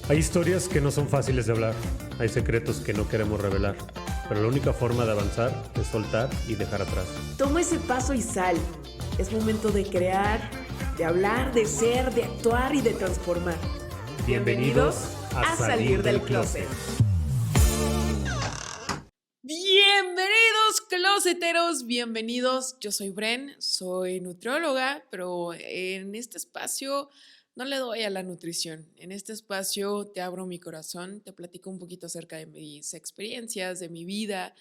Hay historias que no son fáciles de hablar, hay secretos que no queremos revelar, pero la única forma de avanzar es soltar y dejar atrás. Toma ese paso y sal. Es momento de crear, de hablar, de ser, de actuar y de transformar. Bienvenidos a Salir del Closet. Bienvenidos, closeteros, bienvenidos. Yo soy Bren, soy nutrióloga, pero en este espacio no le doy a la nutrición. En este espacio te abro mi corazón, te platico un poquito acerca de mis experiencias, de mi vida.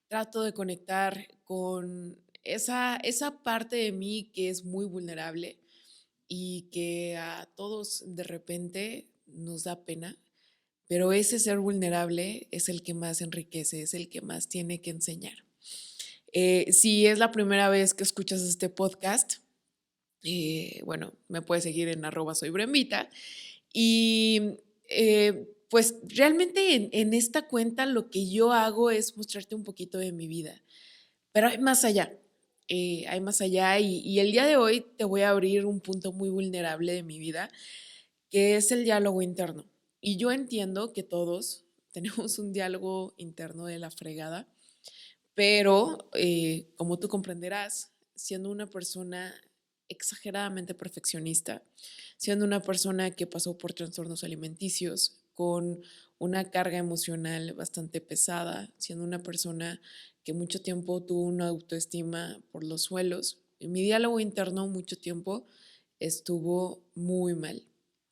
Trato de conectar con esa parte de mí que es muy vulnerable y que a todos de repente nos da pena, pero ese ser vulnerable es el que más enriquece, es el que más tiene que enseñar. Si es la primera vez que escuchas este podcast, bueno, me puedes seguir en @soybrembita y pues realmente en esta cuenta lo que yo hago es mostrarte un poquito de mi vida, pero hay más allá. Hay más allá y el día de hoy te voy a abrir un punto muy vulnerable de mi vida, que es el diálogo interno. Y yo entiendo que todos tenemos un diálogo interno de la fregada, pero como tú comprenderás, siendo una persona exageradamente perfeccionista, siendo una persona que pasó por trastornos alimenticios, con una carga emocional bastante pesada, siendo una persona que mucho tiempo tuvo una autoestima por los suelos, mi diálogo interno mucho tiempo estuvo muy mal.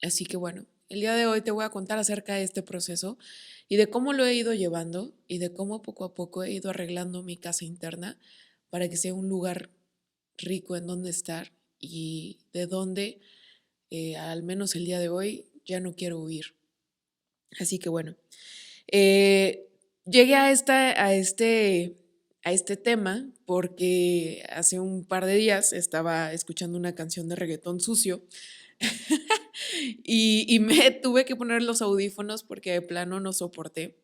Así que bueno, el día de hoy te voy a contar acerca de este proceso y de cómo lo he ido llevando y de cómo poco a poco he ido arreglando mi casa interna para que sea un lugar rico en donde estar y de donde, al menos el día de hoy, ya no quiero huir. Así que bueno, eh, llegué a este tema porque hace un par de días estaba escuchando una canción de reggaetón sucio y me tuve que poner los audífonos porque de plano no soporté.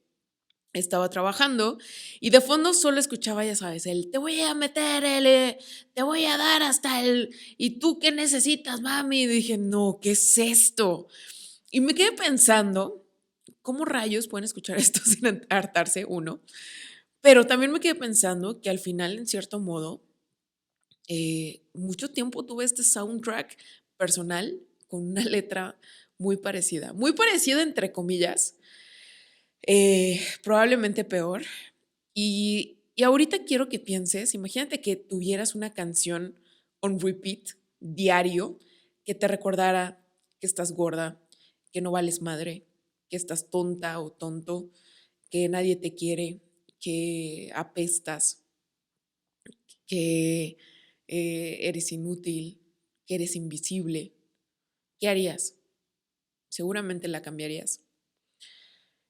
Estaba trabajando y de fondo solo escuchaba, ya sabes, te voy a meter te voy a dar hasta ¿y tú qué necesitas, mami? Y dije, no, ¿qué es esto? Y me quedé pensando, ¿cómo rayos pueden escuchar esto sin hartarse uno? Pero también me quedé pensando que al final, en cierto modo, mucho tiempo tuve este soundtrack personal con una letra muy parecida entre comillas, probablemente peor. Y ahorita quiero que pienses, imagínate que tuvieras una canción on repeat diario que te recordara que estás gorda, que no vales madre, que estás tonta o tonto, que nadie te quiere, que apestas, que eres inútil, que eres invisible. ¿Qué harías? Seguramente la cambiarías.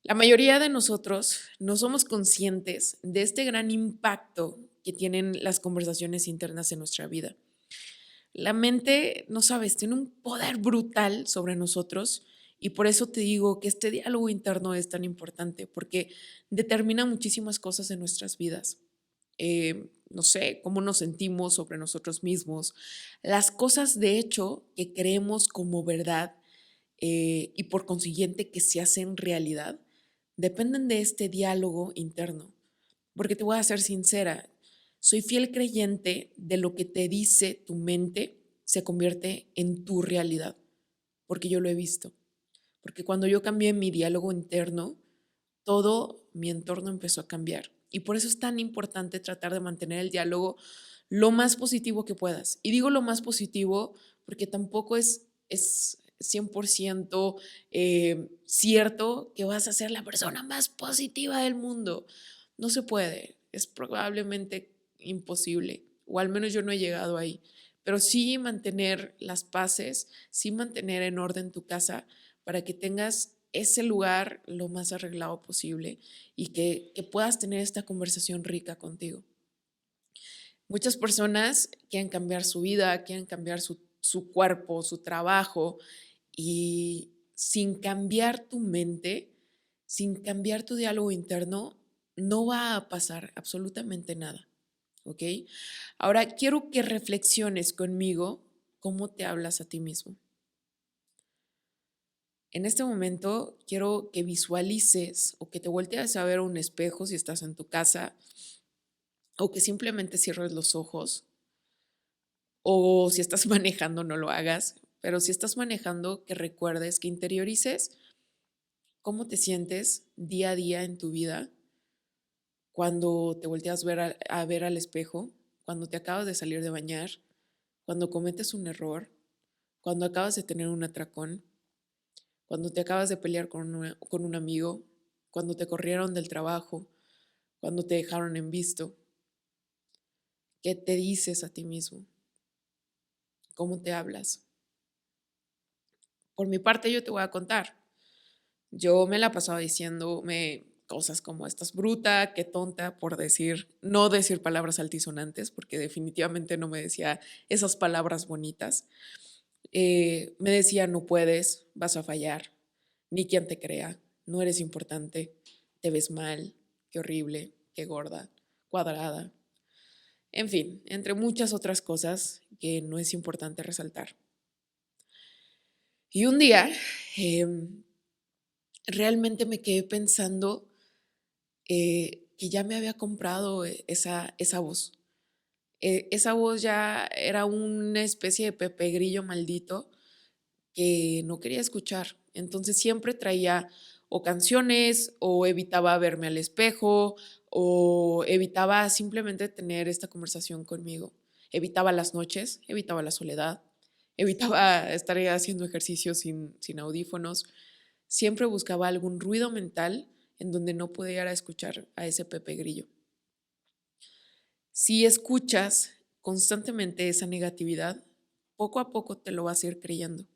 La mayoría de nosotros no somos conscientes de este gran impacto que tienen las conversaciones internas en nuestra vida. La mente, no sabes, tiene un poder brutal sobre nosotros y por eso te digo que este diálogo interno es tan importante porque determina muchísimas cosas en nuestras vidas. No sé, cómo nos sentimos sobre nosotros mismos, las cosas de hecho que creemos como verdad y por consiguiente que se hacen realidad, dependen de este diálogo interno. Porque te voy a ser sincera, soy fiel creyente de lo que te dice tu mente se convierte en tu realidad, porque yo lo he visto. Porque cuando yo cambié mi diálogo interno, todo mi entorno empezó a cambiar. Y por eso es tan importante tratar de mantener el diálogo lo más positivo que puedas. Y digo lo más positivo porque tampoco es 100% cierto que vas a ser la persona más positiva del mundo. No se puede, es probablemente imposible, o al menos yo no he llegado ahí. Pero sí mantener las paces, sí mantener en orden tu casa para que tengas ese lugar lo más arreglado posible y que puedas tener esta conversación rica contigo. Muchas personas quieren cambiar su vida, quieren cambiar su cuerpo, su trabajo y sin cambiar tu mente, sin cambiar tu diálogo interno, no va a pasar absolutamente nada, ¿ok? Ahora quiero que reflexiones conmigo cómo te hablas a ti mismo. En este momento quiero que visualices o que te voltees a ver un espejo si estás en tu casa o que simplemente cierres los ojos o si estás manejando no lo hagas, pero si estás manejando que recuerdes, que interiorices cómo te sientes día a día en tu vida cuando te volteas a ver al espejo, cuando te acabas de salir de bañar, cuando cometes un error, cuando acabas de tener un atracón, cuando te acabas de pelear con un amigo, cuando te corrieron del trabajo, cuando te dejaron en visto. ¿Qué te dices a ti mismo? ¿Cómo te hablas? Por mi parte, yo te voy a contar. Yo me la pasaba diciéndome cosas como estás bruta, qué tonta, por no decir palabras altisonantes, porque definitivamente no me decía esas palabras bonitas. Me decía, no puedes, vas a fallar, ni quien te crea, no eres importante, te ves mal, qué horrible, qué gorda, cuadrada. En fin, entre muchas otras cosas que no es importante resaltar. Y un día realmente me quedé pensando que ya me había comprado esa voz. Esa voz ya era una especie de Pepe Grillo maldito que no quería escuchar. Entonces siempre traía o canciones o evitaba verme al espejo o evitaba simplemente tener esta conversación conmigo. Evitaba las noches, evitaba la soledad, evitaba estar haciendo ejercicio sin audífonos. Siempre buscaba algún ruido mental en donde no pudiera escuchar a ese Pepe Grillo. Si escuchas constantemente esa negatividad, poco a poco te lo vas a ir creyendo,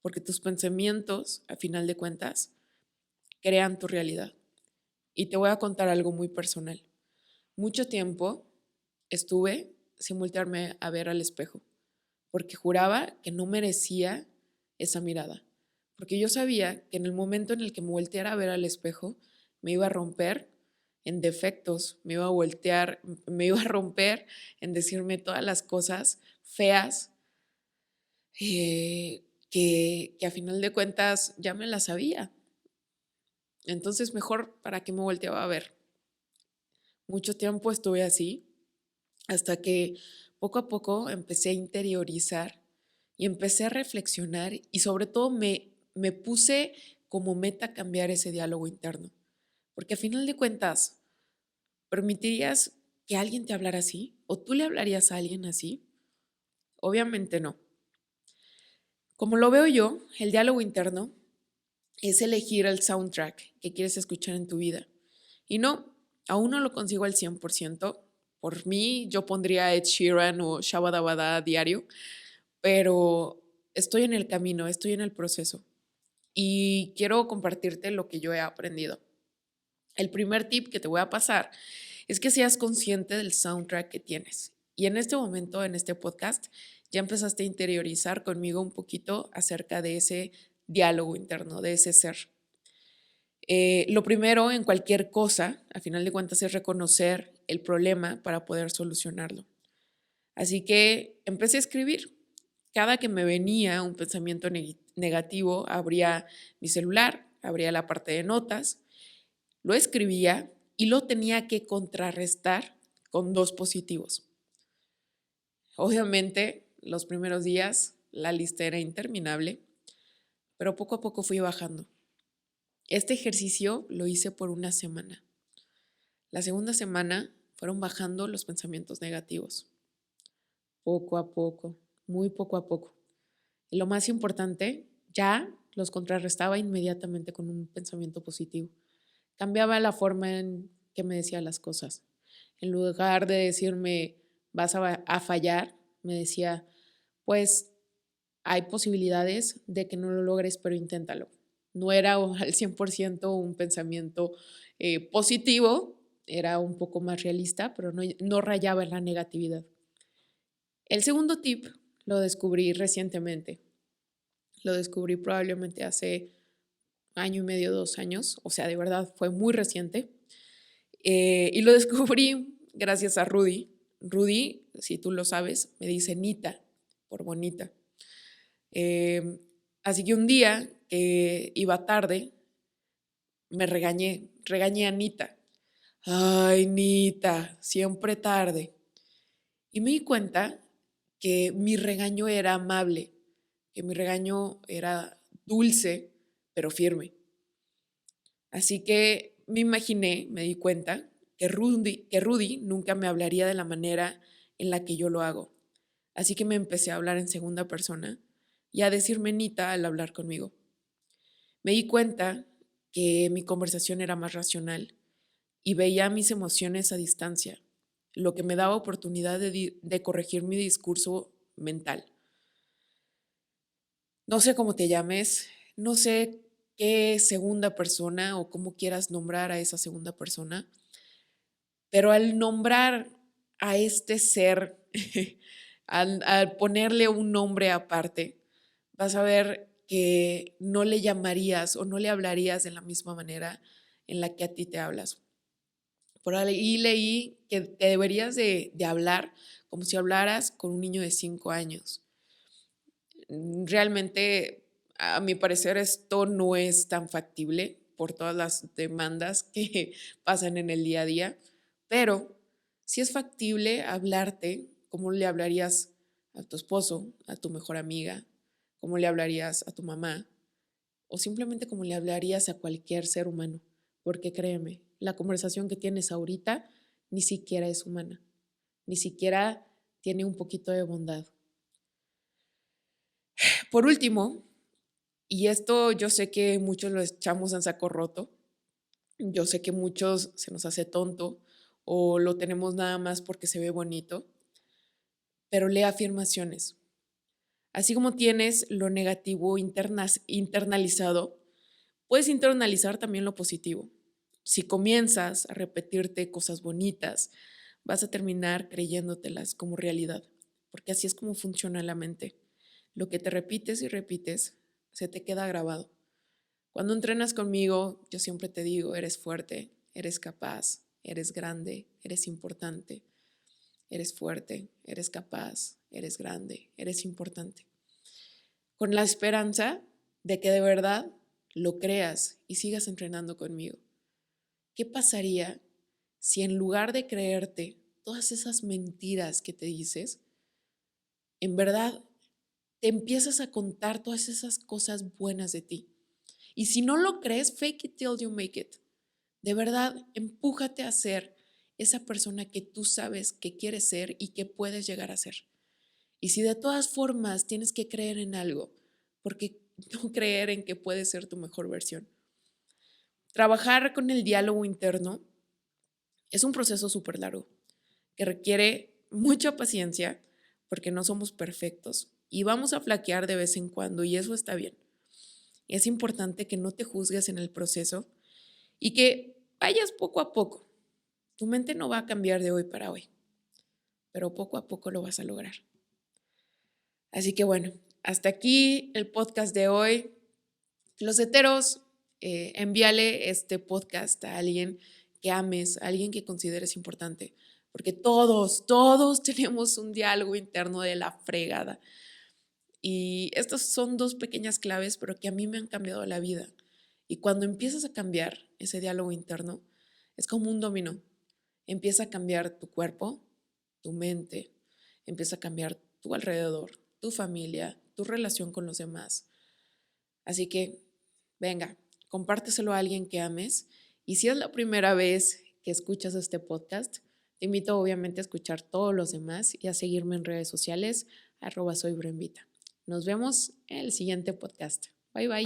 porque tus pensamientos, a final de cuentas, crean tu realidad. Y te voy a contar algo muy personal. Mucho tiempo estuve sin voltearme a ver al espejo, porque juraba que no merecía esa mirada, porque yo sabía que en el momento en el que me volteara a ver al espejo, me iba a romper en defectos, me iba a romper en decirme todas las cosas feas que a final de cuentas ya me las sabía. Entonces, mejor para qué me volteaba a ver. Mucho tiempo estuve así, hasta que poco a poco empecé a interiorizar y empecé a reflexionar y sobre todo me puse como meta cambiar ese diálogo interno. Porque a final de cuentas, ¿permitirías que alguien te hablara así? ¿O tú le hablarías a alguien así? Obviamente no. Como lo veo yo, el diálogo interno es elegir el soundtrack que quieres escuchar en tu vida. Y no, aún no lo consigo al 100%. Por mí, yo pondría Ed Sheeran o Shabadabada diario, pero estoy en el camino, estoy en el proceso y quiero compartirte lo que yo he aprendido. El primer tip que te voy a pasar es que seas consciente del soundtrack que tienes. Y en este momento, en este podcast, ya empezaste a interiorizar conmigo un poquito acerca de ese diálogo interno, de ese ser. Lo primero en cualquier cosa, a final de cuentas, es reconocer el problema para poder solucionarlo. Así que empecé a escribir. Cada que me venía un pensamiento negativo, abría mi celular, abría la parte de notas, lo escribía y lo tenía que contrarrestar con 2 positivos. Obviamente, los primeros días la lista era interminable, pero poco a poco fui bajando. Este ejercicio lo hice por una semana. La segunda semana fueron bajando los pensamientos negativos. Poco a poco, muy poco a poco. Y lo más importante, ya los contrarrestaba inmediatamente con un pensamiento positivo. Cambiaba la forma en que me decía las cosas. En lugar de decirme, vas a fallar, me decía, pues hay posibilidades de que no lo logres, pero inténtalo. No era al 100% un pensamiento positivo, era un poco más realista, pero no rayaba en la negatividad. El segundo tip lo descubrí recientemente. Lo descubrí probablemente hace 1.5 años, 2 años, o sea, de verdad fue muy reciente. Y lo descubrí gracias a Rudy. Rudy, si tú lo sabes, me dice Nita, por bonita. Así que un día que iba tarde, regañé a Nita. Ay, Nita, siempre tarde. Y me di cuenta que mi regaño era amable, que mi regaño era dulce, pero firme. Así que me di cuenta que Rudy nunca me hablaría de la manera en la que yo lo hago. Así que me empecé a hablar en segunda persona y a decirme Nita al hablar conmigo. Me di cuenta que mi conversación era más racional y veía mis emociones a distancia, lo que me daba oportunidad de corregir mi discurso mental. No sé cómo te llames, no sé qué segunda persona o cómo quieras nombrar a esa segunda persona, pero al nombrar a este ser, al ponerle un nombre aparte, vas a ver que no le llamarías o no le hablarías de la misma manera en la que a ti te hablas. Por ahí leí que te deberías de hablar como si hablaras con un niño de 5 años. Realmente, a mi parecer, esto no es tan factible por todas las demandas que pasan en el día a día, pero sí es factible hablarte como le hablarías a tu esposo, a tu mejor amiga, como le hablarías a tu mamá o simplemente como le hablarías a cualquier ser humano, porque créeme, la conversación que tienes ahorita ni siquiera es humana, ni siquiera tiene un poquito de bondad. Por último, y esto yo sé que muchos lo echamos en saco roto, yo sé que muchos se nos hace tonto o lo tenemos nada más porque se ve bonito, pero lee afirmaciones. Así como tienes lo negativo internalizado, puedes internalizar también lo positivo. Si comienzas a repetirte cosas bonitas, vas a terminar creyéndotelas como realidad, porque así es como funciona la mente. Lo que te repites y repites, se te queda grabado. Cuando entrenas conmigo, yo siempre te digo, eres fuerte, eres capaz, eres grande, eres importante, eres fuerte, eres capaz, eres grande, eres importante. Con la esperanza de que de verdad lo creas y sigas entrenando conmigo. ¿Qué pasaría si en lugar de creerte todas esas mentiras que te dices, en verdad te empiezas a contar todas esas cosas buenas de ti? Y si no lo crees, fake it till you make it. De verdad, empújate a ser esa persona que tú sabes que quieres ser y que puedes llegar a ser. Y si de todas formas tienes que creer en algo, porque no creer en que puedes ser tu mejor versión. Trabajar con el diálogo interno es un proceso súper largo que requiere mucha paciencia porque no somos perfectos y vamos a flaquear de vez en cuando y eso está bien. Es importante que no te juzgues en el proceso y que vayas poco a poco. Tu mente no va a cambiar de hoy para hoy, pero poco a poco lo vas a lograr. Así que bueno, hasta aquí el podcast de hoy. Closeteros, envíale este podcast a alguien que ames, a alguien que consideres importante, porque todos tenemos un diálogo interno de la fregada. Y estas son 2 pequeñas claves, pero que a mí me han cambiado la vida. Y cuando empiezas a cambiar ese diálogo interno, es como un dominó. Empieza a cambiar tu cuerpo, tu mente, empieza a cambiar tu alrededor, tu familia, tu relación con los demás. Así que, venga, compárteselo a alguien que ames. Y si es la primera vez que escuchas este podcast, te invito obviamente a escuchar todos los demás y a seguirme en redes sociales, @soybrenvita. Nos vemos en el siguiente podcast. Bye, bye.